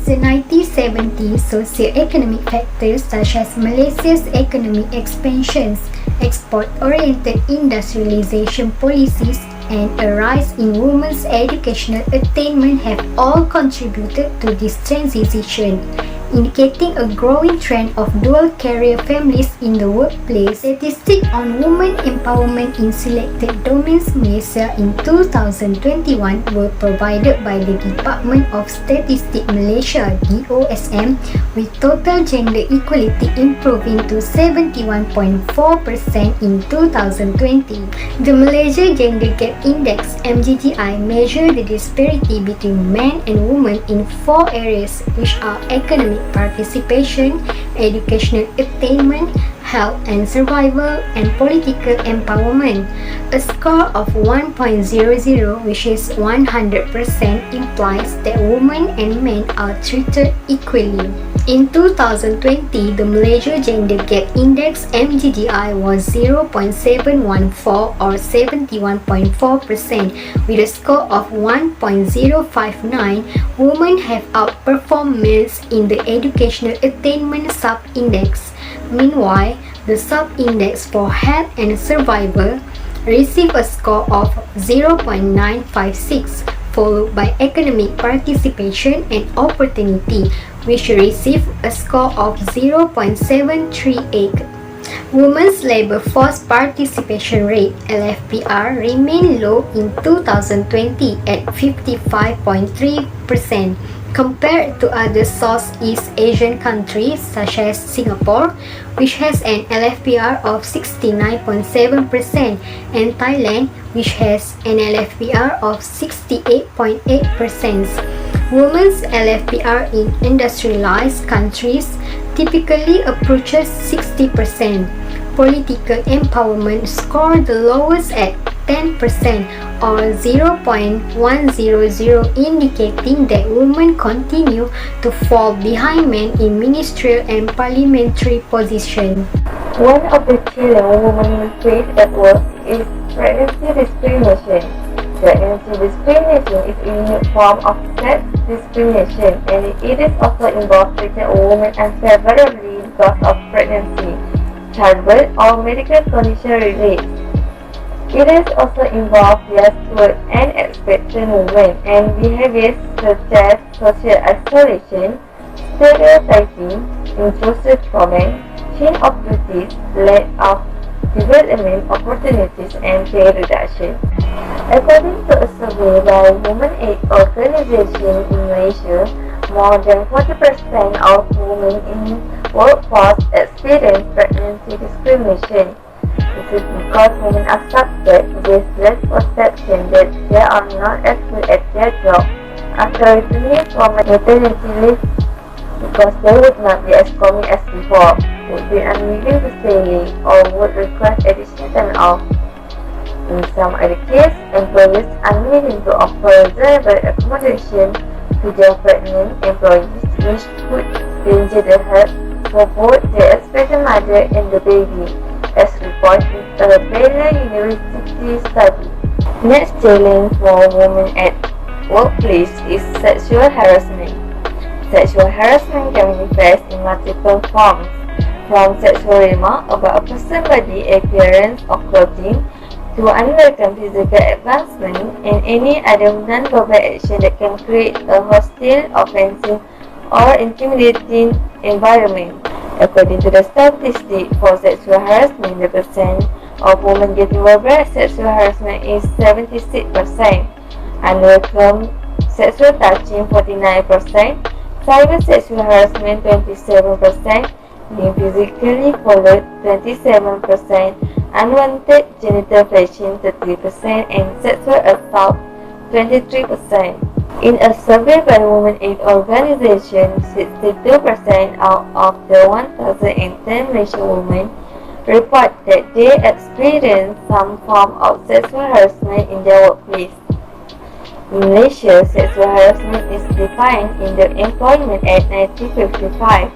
the 1970s, socio-economic factors such as Malaysia's economic expansions, export-oriented industrialization policies, and a rise in women's educational attainment have all contributed to this transition, indicating a growing trend of dual-career families in the workplace. Statistics on women empowerment in selected domains Malaysia in 2021 were provided by the Department of Statistics Malaysia (DOSM), with total gender equality improving to 71.4% in 2020. The Malaysia Gender Gap Index (MGGI) measures the disparity between men and women in 4 areas, which are economic participation, educational attainment, health and survival, and political empowerment. A score of 1.00, which is 100%, implies that women and men are treated equally. In 2020, the Malaysia Gender Gap Index (MGGI) was 0.714 or 71.4%. With a score of 1.059, women have outperformed males in the educational attainment sub-index. Meanwhile, the sub-index for health and survival received a score of 0.956, followed by economic participation and opportunity, which received a score of 0.738. Women's labour force participation rate (LFPR) remained low in 2020 at 55.3%. Compared to other Southeast Asian countries such as Singapore, which has an LFPR of 69.7%, and Thailand, which has an LFPR of 68.8%. Women's LFPR in industrialized countries typically approaches 60%. Political empowerment scored the lowest at 10% or 0.100, indicating that women continue to fall behind men in ministerial and parliamentary positions. One of the challenge women face at work is pregnancy discrimination. Pregnancy discrimination is a unique form of sex discrimination, and it is also involved treating a woman unfavorably because of pregnancy, childbirth, or medical condition related. It is also involved bias toward and expectant women and behaviors such as social isolation, stereotyping, intrusive comment, chain of duties, lack of development opportunities, and pay reduction. According to a survey by Women Aid Organization in Malaysia, more than 40% of women in workforce experience pregnancy discrimination. This is because women are subject to this less perception that they are not as good at their job after returning from maternity leave, because they would not be as commit as before, would be unwilling to stay late, or would request additional time off. In some other cases, employers are unwilling to offer reasonable accommodation to their pregnant employees, which could endanger the health for both the expectant mother and the baby, as reported in a Baylor University study. Next challenge for women at workplace is sexual harassment. Sexual harassment can manifest in multiple forms, from sexual remark about a person's body appearance or clothing, to unwelcome physical advancement, and any other non-verbal action that can create a hostile, offensive, or intimidating environment. According to the statistics for sexual harassment, the percent of women getting verbal sexual harassment is 76%, unwelcome sexual touching 49%, cyber sexual harassment 27%, being physically followed 27%, unwanted genital flashing 30%, and sexual assault 23%. In a survey by Women Aid Organization, 62% out of the 1,010 Malaysian women report that they experience some form of sexual harassment in their workplace. In Malaysia, sexual harassment is defined in the Employment Act 1955.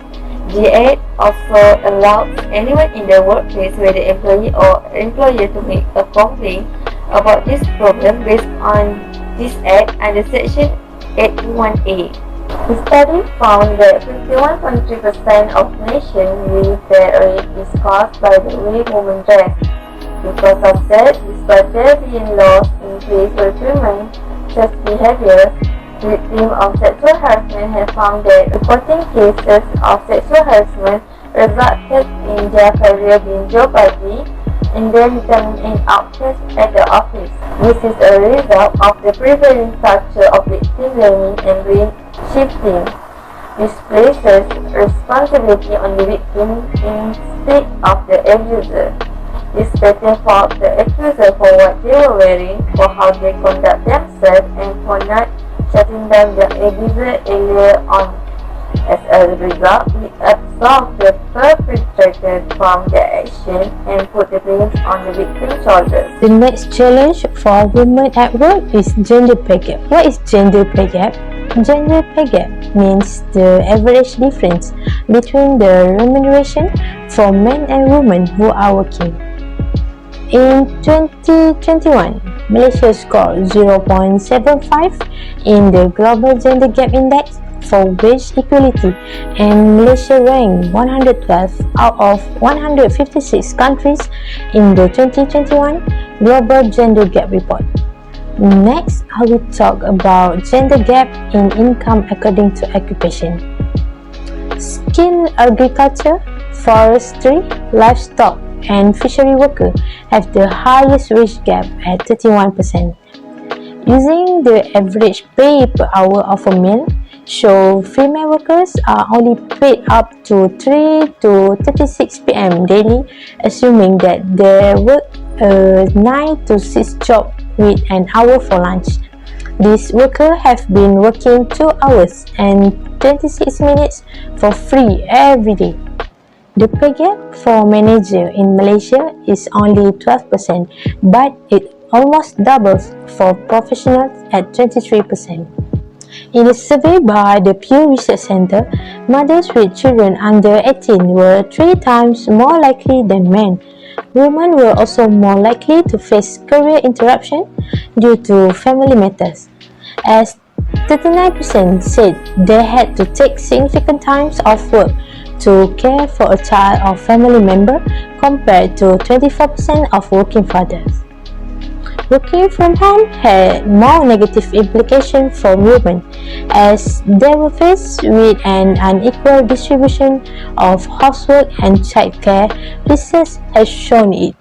The Act also allows anyone in the workplace, whether employee or employer, to make a complaint about this problem based on this Act under Section 81A. The study found that 51.3% of nations believe that rape is caused by the way women dress. Because of that, despite there being laws in place to reprimand such behavior, victims of sexual harassment have found that reporting cases of sexual harassment resulted in their career being jeopardized and then becoming an outcast at the office. This is a result of the prevailing culture of victim blaming and blame shifting. This places responsibility on the victim instead of the abuser. This pattern faults the accuser for what they were wearing, for how they conduct themselves, and for not shutting down the abuser earlier on. As a result, we absolve the perpetrator from their action and put the blame on the victim's shoulders. The next challenge for women at work is gender pay gap. What is gender pay gap? Gender pay gap means the average difference between the remuneration for men and women who are working. In 2021, Malaysia scored 0.75 in the Global Gender Gap Index for wage equality, and Malaysia ranked 112 out of 156 countries in the 2021 Global Gender Gap Report. Next, I will talk about gender gap in income according to occupation. Skilled agriculture, forestry, livestock, and fishery worker have the highest wage gap at 31%. Using the average pay per hour of a male, show female workers are only paid up to 3 to 36 p.m. daily, assuming that they work a 9 to 6 job with an hour for lunch. These workers have been working 2 hours and 26 minutes for free every day. The pay gap for manager in Malaysia is only 12%, but it almost doubles for professionals at 23%. In a survey by the Pew Research Center, mothers with children under 18 were 3 times more likely than men. Women were also more likely to face career interruption due to family matters, as 39% said they had to take significant times off work to care for a child or family member, compared to 24% of working fathers. Working from home had more negative implications for women, as they were faced with an unequal distribution of housework and childcare. Research has shown it.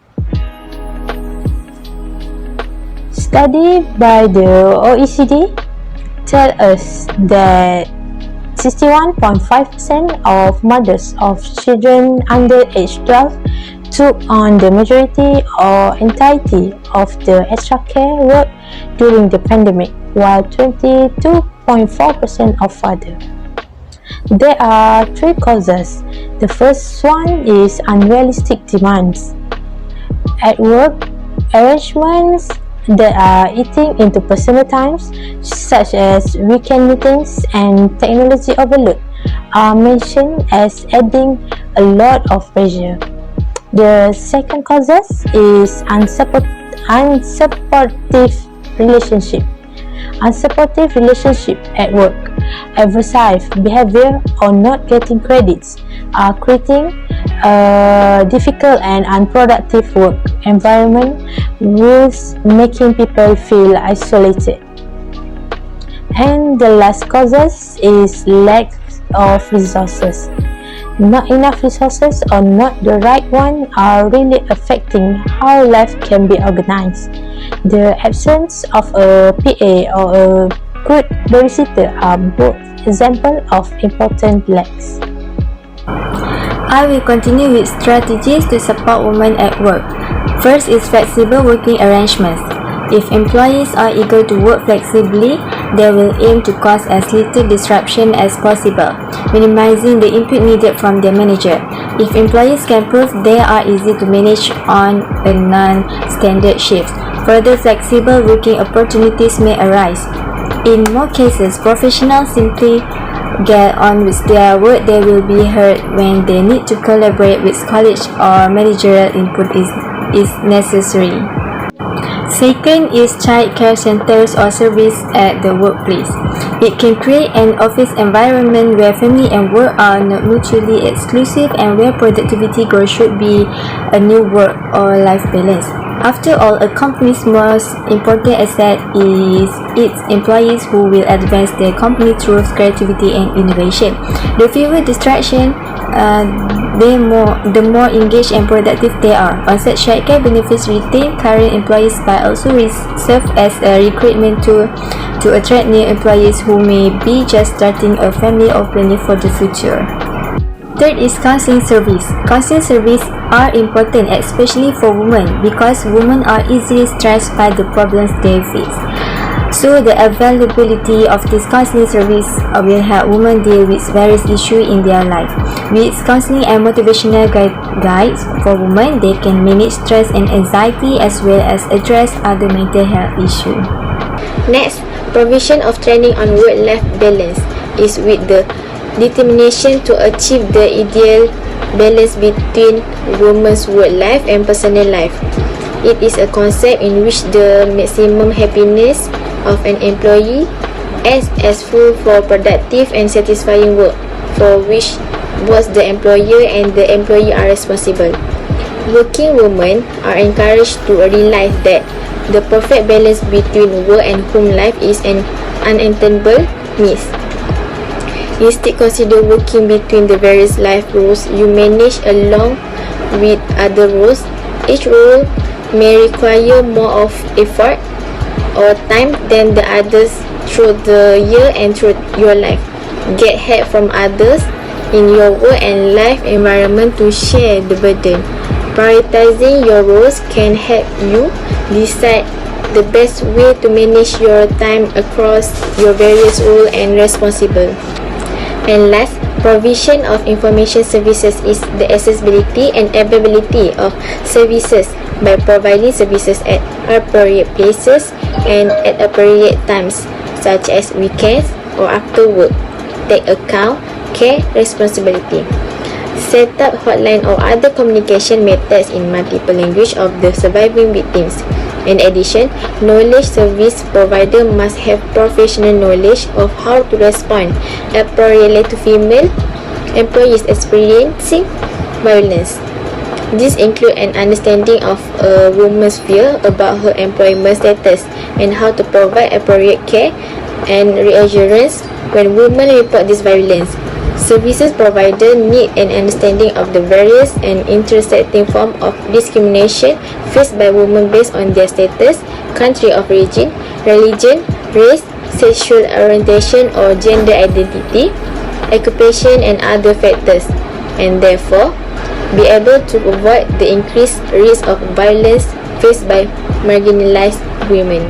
Study by the OECD tell us that 61.5% of mothers of children under age 12 took on the majority or entirety of the extra care work during the pandemic, while 22.4% of fathers. There are 3 causes. The first one is unrealistic demands. At work, arrangements that are eating into personal times, such as weekend meetings and technology overload, are mentioned as adding a lot of pressure. The second causes is unsupportive relationship. Unsupportive relationship at work, abusive behavior, or not getting credits are creating a difficult and unproductive work environment, with making people feel isolated. And the last causes is lack of resources. Not enough resources, or not the right one, are really affecting how life can be organized. The absence of a PA or a good babysitter are both examples of important lacks. I will continue with strategies to support women at work. First is flexible working arrangements. If employees are eager to work flexibly, they will aim to cause as little disruption as possible, minimizing the input needed from their manager. If employees can prove they are easy to manage on a non-standard shift, further flexible working opportunities may arise. In more cases, professionals simply get on with their work. They will be heard when they need to collaborate with colleagues or managerial input is necessary. Second is child care centers or service at the workplace. It can create an office environment where family and work are not mutually exclusive and where productivity growth should be a new work or life balance. After all, a company's most important asset is its employees who will advance the company through creativity and innovation. The fewer distraction, the more engaged and productive they are. On-site shared care benefits retain current employees but also serve as a recruitment tool to attract new employees who may be just starting a family or planning for the future. Third is counseling service. Counseling service are important especially for women because women are easily stressed by the problems they face. So the availability of this counseling service will help women deal with various issues in their life. With counseling and motivational guides for women, they can manage stress and anxiety as well as address other mental health issues. Next, provision of training on work-life balance is with the determination to achieve the ideal balance between women's work life and personal life. It is a concept in which the maximum happiness of an employee as full for productive and satisfying work for which both the employer and the employee are responsible. Working women are encouraged to realize that the perfect balance between work and home life is an unattainable myth. Instead, consider working between the various life roles you manage along with other roles. Each role may require more of effort or time than the others through the year and through your life. Get help from others in your work and life environment to share the burden. Prioritizing your roles can help you decide the best way to manage your time across your various roles and responsibilities. And last, provision of information services is the accessibility and availability of services by providing services at appropriate places and at appropriate times, such as weekends or after work. Take account, care, responsibility. Set up hotline or other communication methods in multiple language of the surviving victims. In addition, knowledge service provider must have professional knowledge of how to respond appropriately to female employees experiencing violence. This includes an understanding of a woman's fear about her employment status and how to provide appropriate care and reassurance when women report this violence. Services provider need an understanding of the various and intersecting forms of discrimination faced by women based on their status, country of origin, religion, race, sexual orientation or gender identity, occupation and other factors, and therefore be able to avoid the increased risk of violence faced by marginalized women.